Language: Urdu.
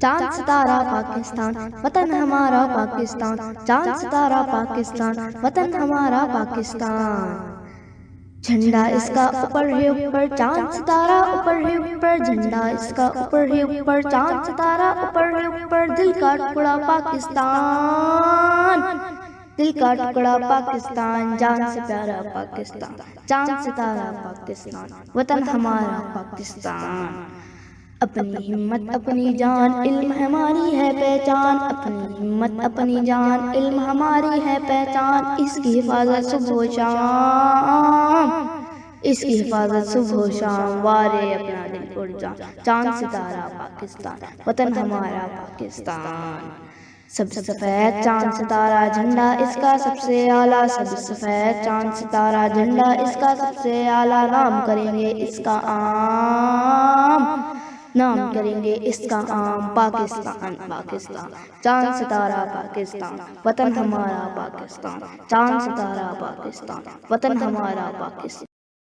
چاند ستارہ پاکستان وطن ہمارا پاکستان، چاند ستارہ پاکستان وطن ہمارا پاکستان۔ جھنڈا اس کا اوپر ہے اوپر، چاند ستارہ اوپر ہے اوپر، جھنڈا اس کا اوپر ہے اوپر، چاند ستارہ اوپر ہے اوپر، دل کا ٹکڑا پاکستان، دل کا ٹکڑا پاکستان، جان سے پیارا پاکستان، چاند ستارہ پاکستان وطن ہمارا پاکستان۔ اپنی ہمت اپنی جان علم ہماری ہے پہچان، اپنی ہمت اپنی جان علم ہماری ہے پہچان، اس کی حفاظت صبح و شام، اس کی حفاظت صبح و شام، وارے اپنا دل اور جان، چاند ستارہ پاکستان وطن ہمارا پاکستان۔ سب سفید چاند ستارہ جھنڈا اس کا سب سے اعلیٰ، سب سفید چاند ستارہ جھنڈا اس کا سب سے اعلیٰ، نام کریں گے اس کا عام، نام کریں گے اس کا عام، پاکستان پاکستان، چاند ستارہ پاکستان وطن ہمارا پاکستان، چاند ستارہ پاکستان وطن ہمارا پاکستان۔